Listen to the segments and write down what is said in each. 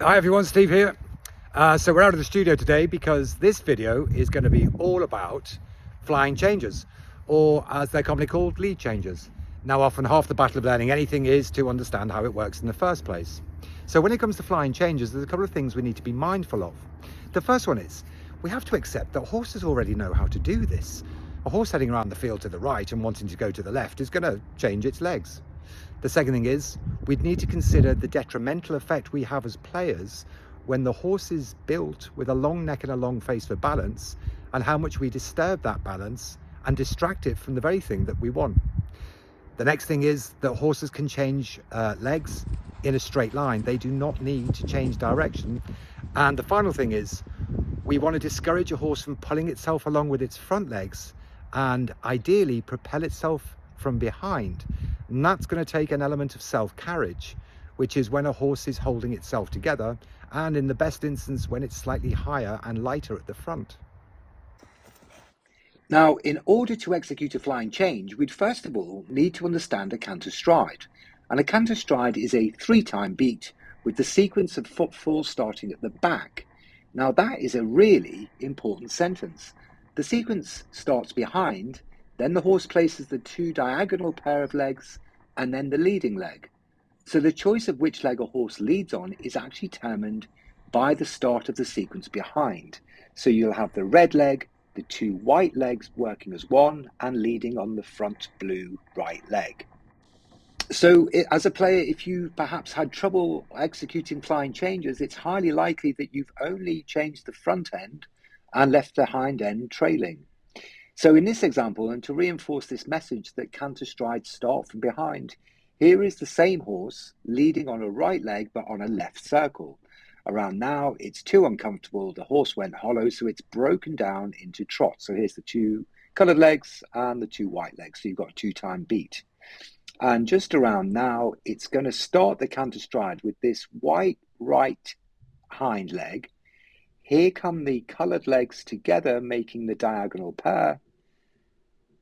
Hi everyone, Steve here. So we're out of the studio today because this video is going to be all about flying changes, or as they're commonly called, lead changes. Now, often half the battle of learning anything is to understand how it works in the first place. So when it comes to flying changes, there's a couple of things we need to be mindful of. The first one is we have to accept that horses already know how to do this. A horse heading around the field to the right and wanting to go to the left is going to change its legs. The second thing is we'd need to consider the detrimental effect we have as players when the horse is built with a long neck and a long face for balance, and how much we disturb that balance and distract it from the very thing that we want. The next thing is that horses can change legs in a straight line. They do not need to change direction. And the final thing is we want to discourage a horse from pulling itself along with its front legs and ideally propel itself from behind. And that's going to take an element of self-carriage, which is when a horse is holding itself together, and in the best instance when it's slightly higher and lighter at the front. Now, in order to execute a flying change, we'd first of all need to understand a canter stride. And a canter stride is a 3-time beat with the sequence of footfalls starting at the back. Now, that is a really important sentence. The sequence starts behind, then the horse places the 2 diagonal pair of legs, and then the leading leg. So the choice of which leg a horse leads on is actually determined by the start of the sequence behind. So you'll have the red leg, the 2 white legs working as one and leading on the front blue right leg. So as a player, if you perhaps had trouble executing flying changes, it's highly likely that you've only changed the front end and left the hind end trailing. So in this example, and to reinforce this message that canter strides start from behind, here is the same horse leading on a right leg but on a left circle. Around now, it's too uncomfortable. The horse went hollow, so it's broken down into trot. So here's the 2 coloured legs and the 2 white legs. So you've got a 2-time beat. And just around now, it's going to start the canter stride with this white right hind leg. Here come the coloured legs together, making the diagonal pair.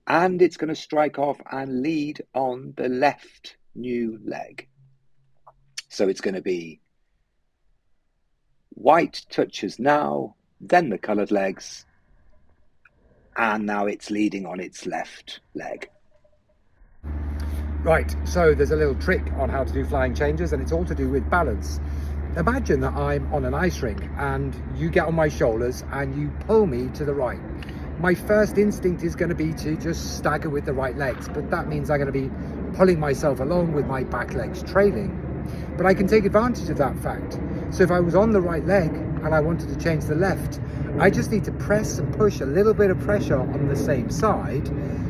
And it's going to strike off and lead on the left new leg. So it's going to be white touches now, then the coloured legs, and now it's leading on its left leg. Right, so there's a little trick on how to do flying changes, and it's all to do with balance. Imagine that I'm on an ice rink and you get on my shoulders and you pull me to the right. My first instinct is going to be to just stagger with the right legs, but that means I'm going to be pulling myself along with my back legs trailing. But I can take advantage of that fact. So if I was on the right leg and I wanted to change the left, I just need to press and push a little bit of pressure on the same side,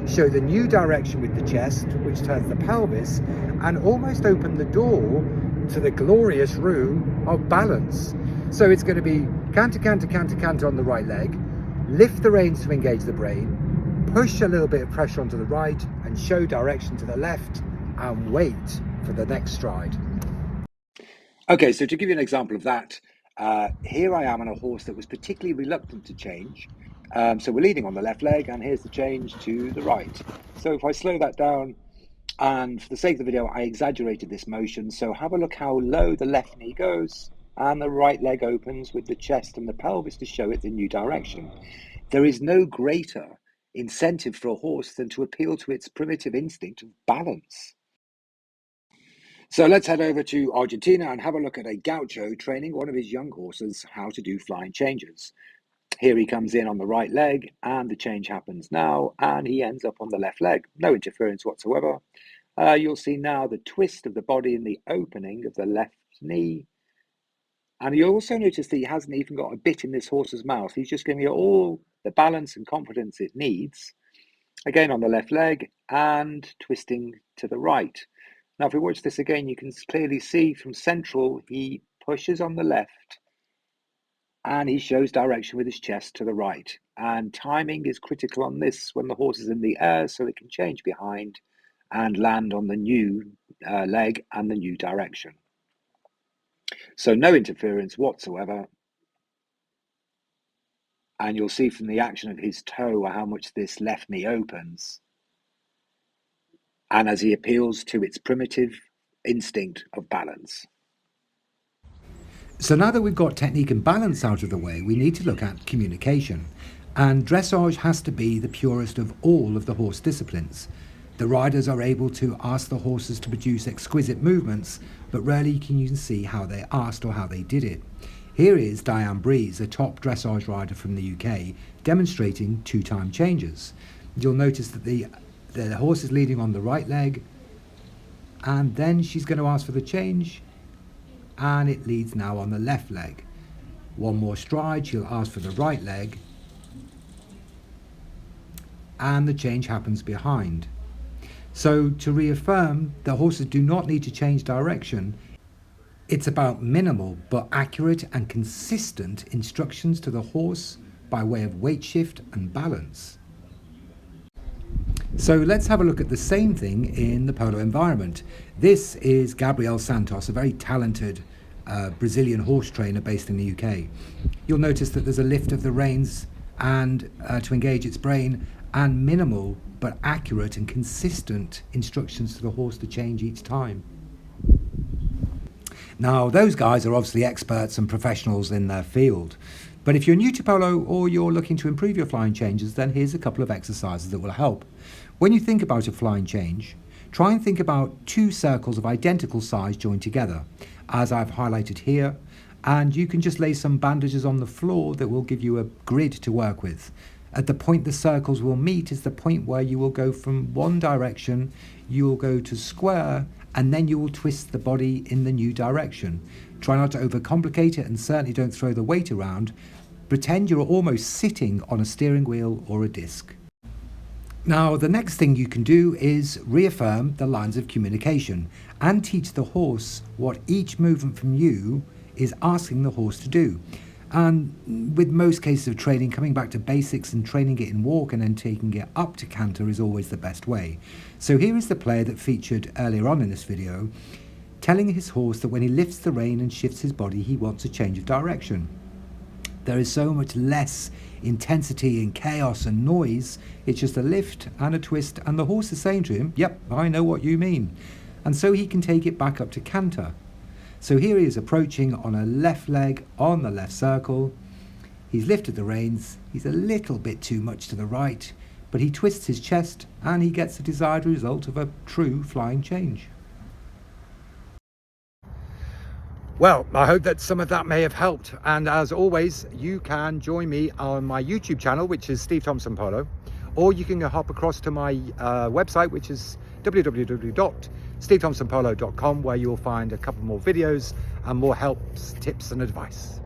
show the new direction with the chest, which turns the pelvis, and almost open the door to the glorious room of balance. So it's going to be canter, canter, canter, canter on the right leg, lift the reins to engage the brain, push a little bit of pressure onto the right, and show direction to the left, and wait for the next stride. Okay, so to give you an example of that, here I am on a horse that was particularly reluctant to change. So we're leading on the left leg, and here's the change to the right. So if I slow that down, and for the sake of the video, I exaggerated this motion. So have a look how low the left knee goes, and the right leg opens with the chest and the pelvis to show it the new direction. There is no greater incentive for a horse than to appeal to its primitive instinct of balance. So let's head over to Argentina and have a look at a gaucho training one of his young horses how to do flying changes. Here he comes in on the right leg, and the change happens now, and he ends up on the left leg. No interference whatsoever. You'll see now the twist of the body in the opening of the left knee. And you also notice that he hasn't even got a bit in this horse's mouth. He's just giving it all the balance and confidence it needs. Again on the left leg and twisting to the right. Now, if we watch this again, you can clearly see from central, he pushes on the left and he shows direction with his chest to the right. And timing is critical on this when the horse is in the air, so it can change behind and land on the new leg and the new direction. So no interference whatsoever. And you'll see from the action of his toe how much this left knee opens. And as he appeals to its primitive instinct of balance. So now that we've got technique and balance out of the way, we need to look at communication. And dressage has to be the purest of all of the horse disciplines. The riders are able to ask the horses to produce exquisite movements, but rarely can you see how they asked or how they did it. Here is Diane Breeze, a top dressage rider from the UK, demonstrating two-time changes. You'll notice that the horse is leading on the right leg, and then she's going to ask for the change, and it leads now on the left leg. One more stride, she'll ask for the right leg, and the change happens behind. So to reaffirm, the horses do not need to change direction. It's about minimal but accurate and consistent instructions to the horse by way of weight shift and balance. So let's have a look at the same thing in the polo environment. This is Gabriel Santos, a very talented Brazilian horse trainer based in the UK. You'll notice that there's a lift of the reins and to engage its brain, and minimal but accurate and consistent instructions to the horse to change each time. Now, those guys are obviously experts and professionals in their field. But if you're new to polo or you're looking to improve your flying changes, then here's a couple of exercises that will help. When you think about a flying change, try and think about two circles of identical size joined together, as I've highlighted here, and you can just lay some bandages on the floor that will give you a grid to work with. At the point the circles will meet is the point where you will go from one direction, you will go to square, and then you will twist the body in the new direction. Try not to overcomplicate it, and certainly don't throw the weight around. Pretend you're almost sitting on a steering wheel or a disc. Now, the next thing you can do is reaffirm the lines of communication and teach the horse what each movement from you is asking the horse to do. And with most cases of training, coming back to basics and training it in walk and then taking it up to canter is always the best way. So here is the player that featured earlier on in this video, telling his horse that when he lifts the rein and shifts his body, he wants a change of direction. There is so much less intensity and chaos and noise. It's just a lift and a twist, and the horse is saying to him, yep, I know what you mean. And so he can take it back up to canter. So here he is approaching on a left leg on the left circle. He's lifted the reins. He's a little bit too much to the right, but he twists his chest and he gets the desired result of a true flying change. Well, I hope that some of that may have helped. And as always, you can join me on my YouTube channel, which is Steve Thompson Polo, or you can hop across to my website, which is www.stevethompsonpolo.com, where you'll find a couple more videos and more helps, tips and advice.